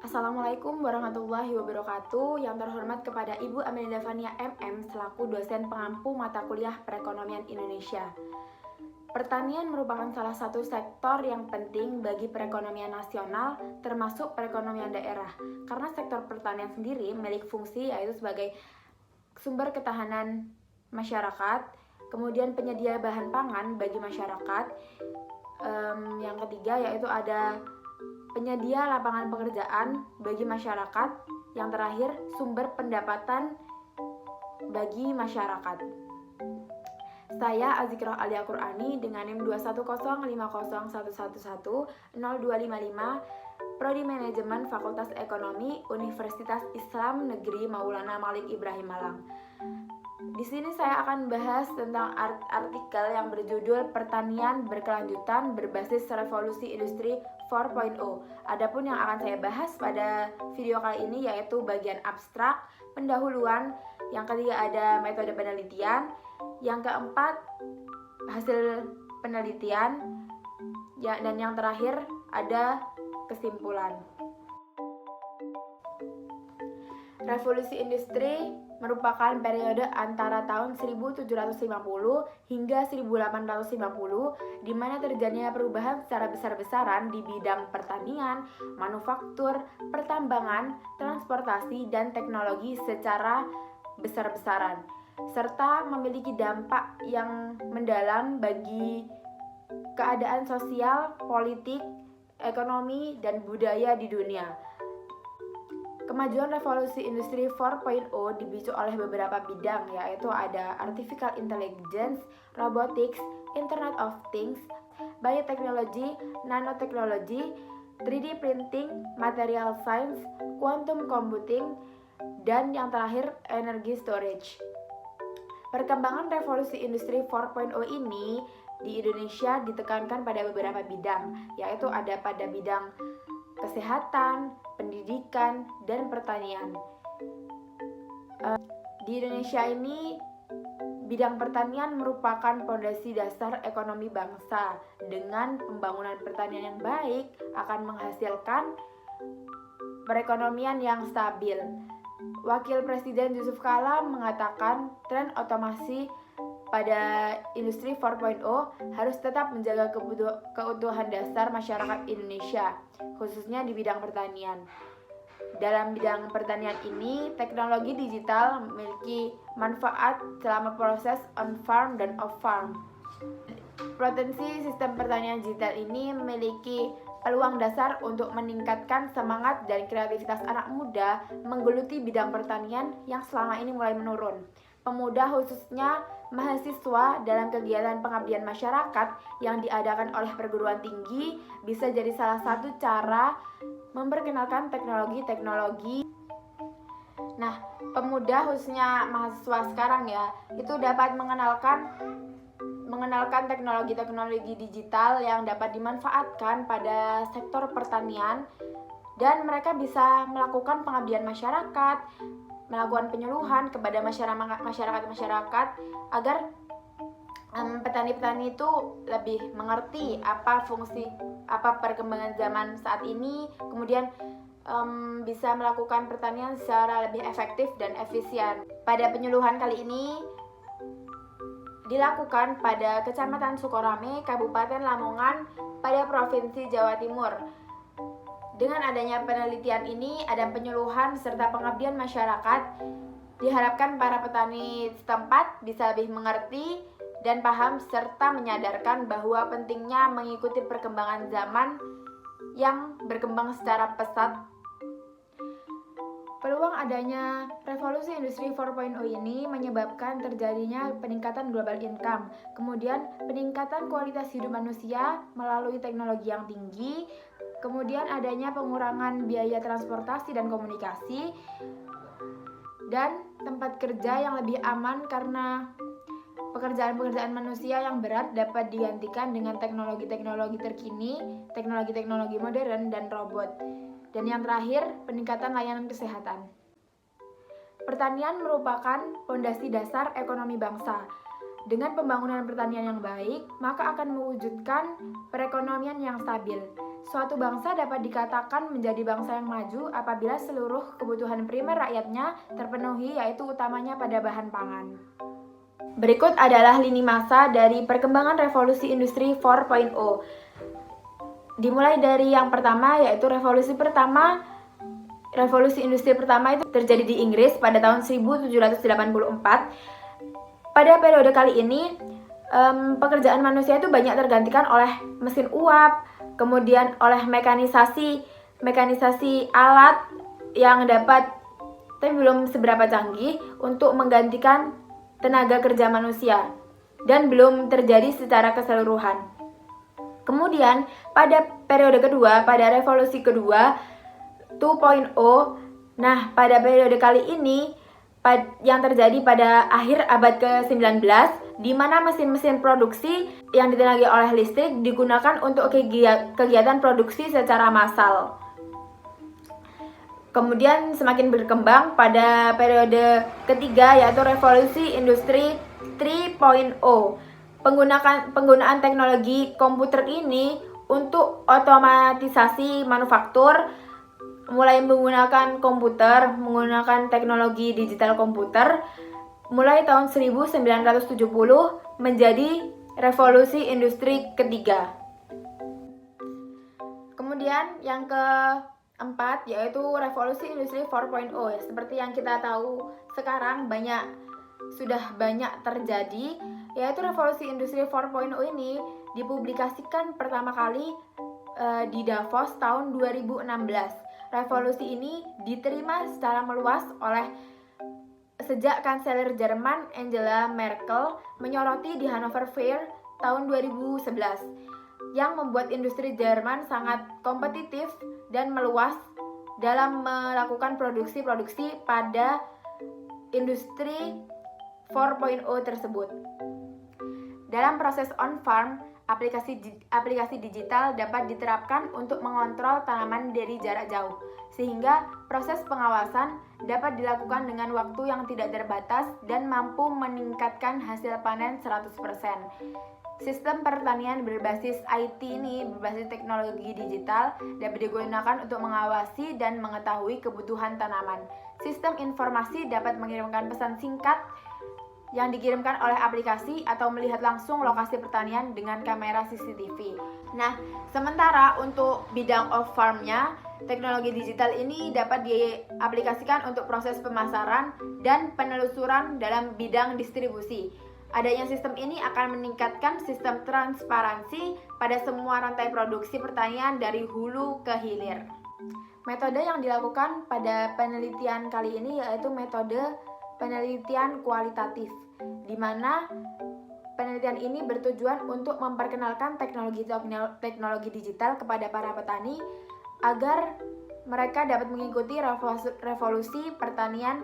Assalamualaikum warahmatullahi wabarakatuh. Yang terhormat kepada Ibu Amelia Fania MM selaku dosen pengampu mata kuliah Perekonomian Indonesia. Pertanian merupakan salah satu sektor yang penting bagi perekonomian nasional, termasuk perekonomian daerah. Karena sektor pertanian sendiri memiliki fungsi yaitu sebagai sumber ketahanan masyarakat, kemudian penyedia bahan pangan bagi masyarakat. Yang ketiga yaitu ada penyedia lapangan pekerjaan bagi masyarakat. Yang terakhir, sumber pendapatan bagi masyarakat. Saya Azikroh Alia Qur'ani dengan NIM 2105011100255, Prodi Manajemen Fakultas Ekonomi Universitas Islam Negeri Maulana Malik Ibrahim Malang. Di sini saya akan bahas tentang artikel yang berjudul Pertanian Berkelanjutan Berbasis Revolusi Industri 4.0. Adapun yang akan saya bahas pada video kali ini yaitu bagian abstrak, pendahuluan, yang ketiga ada metode penelitian, yang keempat hasil penelitian, dan yang terakhir ada kesimpulan. Revolusi industri merupakan periode antara tahun 1750 hingga 1850 di mana terjadinya perubahan secara besar-besaran di bidang pertanian, manufaktur, pertambangan, transportasi, dan teknologi secara besar-besaran, serta memiliki dampak yang mendalam bagi keadaan sosial, politik, ekonomi, dan budaya di dunia. Kemajuan revolusi industri 4.0 dipicu oleh beberapa bidang, yaitu ada artificial intelligence, robotics, internet of things, biotechnology, nanotechnology, 3D printing, material science, quantum computing, dan yang terakhir energy storage. Perkembangan revolusi industri 4.0 ini di Indonesia ditekankan pada beberapa bidang, yaitu ada pada bidang kesehatan, pendidikan, dan pertanian. Di Indonesia ini, bidang pertanian merupakan fondasi dasar ekonomi bangsa. Dengan pembangunan pertanian yang baik akan menghasilkan perekonomian yang stabil. Wakil Presiden Yusuf Kala mengatakan tren otomasi pada industri 4.0 harus tetap menjaga keutuhan dasar masyarakat Indonesia, khususnya di bidang pertanian. Dalam bidang pertanian ini, teknologi digital memiliki manfaat selama proses on-farm dan off-farm. Potensi sistem pertanian digital ini memiliki peluang dasar untuk meningkatkan semangat dan kreativitas anak muda menggeluti bidang pertanian yang selama ini mulai menurun. Pemuda khususnya mahasiswa dalam kegiatan pengabdian masyarakat yang diadakan oleh perguruan tinggi bisa jadi salah satu cara memperkenalkan teknologi-teknologi. Nah, pemuda khususnya mahasiswa sekarang ya, itu dapat mengenalkan teknologi-teknologi digital yang dapat dimanfaatkan pada sektor pertanian, dan mereka bisa melakukan pengabdian masyarakat, melakukan penyuluhan kepada masyarakat agar petani-petani itu lebih mengerti apa perkembangan zaman saat ini, kemudian bisa melakukan pertanian secara lebih efektif dan efisien. Pada penyuluhan kali ini dilakukan pada Kecamatan Sukorame, Kabupaten Lamongan, pada Provinsi Jawa Timur. Dengan adanya penelitian ini, ada penyuluhan serta pengabdian masyarakat, diharapkan para petani setempat bisa lebih mengerti dan paham serta menyadarkan bahwa pentingnya mengikuti perkembangan zaman yang berkembang secara pesat. Peluang adanya revolusi industri 4.0 ini menyebabkan terjadinya peningkatan global income, kemudian peningkatan kualitas hidup manusia melalui teknologi yang tinggi, kemudian adanya pengurangan biaya transportasi dan komunikasi, dan tempat kerja yang lebih aman karena pekerjaan-pekerjaan manusia yang berat dapat digantikan dengan teknologi-teknologi terkini, teknologi-teknologi modern, dan robot. Dan yang terakhir, peningkatan layanan kesehatan. Pertanian merupakan fondasi dasar ekonomi bangsa. Dengan pembangunan pertanian yang baik, maka akan mewujudkan perekonomian yang stabil. Suatu bangsa dapat dikatakan menjadi bangsa yang maju apabila seluruh kebutuhan primer rakyatnya terpenuhi, yaitu utamanya pada bahan pangan. Berikut adalah lini masa dari perkembangan revolusi industri 4.0. Dimulai dari yang pertama, yaitu revolusi industri pertama itu terjadi di Inggris pada tahun 1784. Pada periode kali ini, pekerjaan manusia itu banyak tergantikan oleh mesin uap, kemudian oleh mekanisasi alat yang dapat, tapi belum seberapa canggih untuk menggantikan tenaga kerja manusia dan belum terjadi secara keseluruhan. Kemudian pada periode kedua, pada revolusi kedua 2.0, nah pada periode kali ini yang terjadi pada akhir abad ke-19, di mana mesin-mesin produksi yang ditenagai oleh listrik digunakan untuk kegiatan produksi secara massal. Kemudian semakin berkembang pada periode ketiga, yaitu revolusi industri 3.0. Penggunaan teknologi komputer ini untuk otomatisasi manufaktur, mulai menggunakan teknologi digital komputer mulai tahun 1970 menjadi revolusi industri ketiga. Kemudian yang keempat yaitu revolusi industri 4.0. Seperti yang kita tahu sekarang sudah banyak terjadi, yaitu revolusi industri 4.0 ini dipublikasikan pertama kali di Davos tahun 2016. Revolusi ini diterima secara meluas sejak Kanselir Jerman Angela Merkel menyoroti di Hanover Fair tahun 2011, yang membuat industri Jerman sangat kompetitif dan meluas dalam melakukan produksi pada industri 4.0 tersebut. Dalam proses on-farm, aplikasi digital dapat diterapkan untuk mengontrol tanaman dari jarak jauh, sehingga proses pengawasan dapat dilakukan dengan waktu yang tidak terbatas dan mampu meningkatkan hasil panen 100%. Sistem pertanian berbasis IT ini, berbasis teknologi digital, dapat digunakan untuk mengawasi dan mengetahui kebutuhan tanaman. Sistem informasi dapat mengirimkan pesan singkat yang dikirimkan oleh aplikasi atau melihat langsung lokasi pertanian dengan kamera CCTV. Nah, sementara untuk bidang off-farm-nya, teknologi digital ini dapat diaplikasikan untuk proses pemasaran dan penelusuran dalam bidang distribusi. Adanya sistem ini akan meningkatkan sistem transparansi pada semua rantai produksi pertanian dari hulu ke hilir. Metode yang dilakukan pada penelitian kali ini yaitu metode penelitian kualitatif, di mana penelitian ini bertujuan untuk memperkenalkan teknologi digital kepada para petani agar mereka dapat mengikuti revolusi pertanian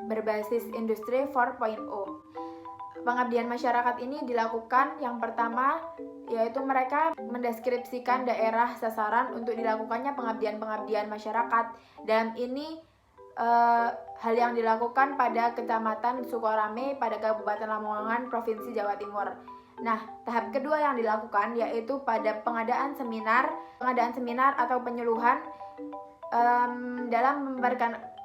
berbasis industri 4.0. Pengabdian masyarakat ini dilakukan yang pertama yaitu mereka mendeskripsikan daerah sasaran untuk dilakukannya pengabdian masyarakat. Dalam ini hal yang dilakukan pada Kecamatan Sukorame pada Kabupaten Lamongan, Provinsi Jawa Timur. Nah, tahap kedua yang dilakukan yaitu pada pengadaan seminar atau penyuluhan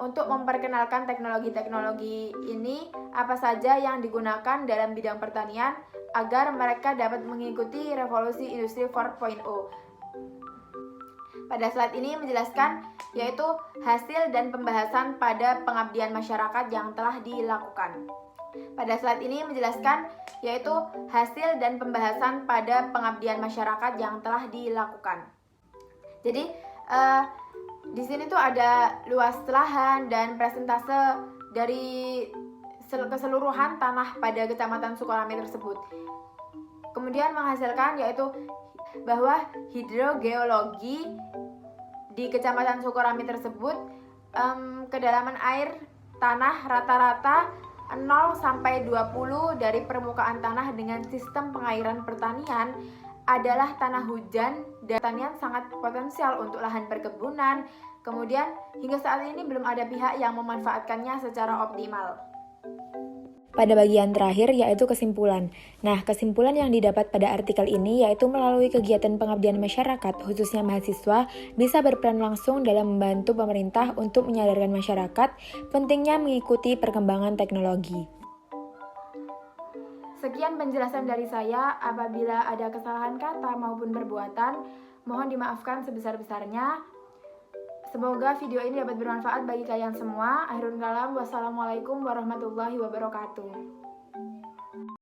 untuk memperkenalkan teknologi ini apa saja yang digunakan dalam bidang pertanian agar mereka dapat mengikuti revolusi industri 4.0. Pada slide ini menjelaskan yaitu hasil dan pembahasan pada pengabdian masyarakat yang telah dilakukan. Pada slide ini menjelaskan yaitu hasil dan pembahasan pada pengabdian masyarakat yang telah dilakukan. Jadi di sini tuh ada luas lahan dan presentase dari keseluruhan tanah pada Kecamatan Sukorame tersebut. Kemudian menghasilkan yaitu bahwa hidrogeologi di Kecamatan Sukorame tersebut kedalaman air tanah rata-rata 0 sampai 20 dari permukaan tanah dengan sistem pengairan pertanian adalah tanah hujan dan pertanian sangat potensial untuk lahan perkebunan. Kemudian hingga saat ini belum ada pihak yang memanfaatkannya secara optimal. pada bagian terakhir yaitu kesimpulan. Nah, kesimpulan yang didapat pada artikel ini yaitu melalui kegiatan pengabdian masyarakat, khususnya mahasiswa, bisa berperan langsung dalam membantu pemerintah untuk menyadarkan masyarakat pentingnya mengikuti perkembangan teknologi. Sekian penjelasan dari saya. Apabila ada kesalahan kata maupun perbuatan, mohon dimaafkan sebesar-besarnya. Semoga video ini dapat bermanfaat bagi kalian semua. Akhirul kalam, wassalamualaikum warahmatullahi wabarakatuh.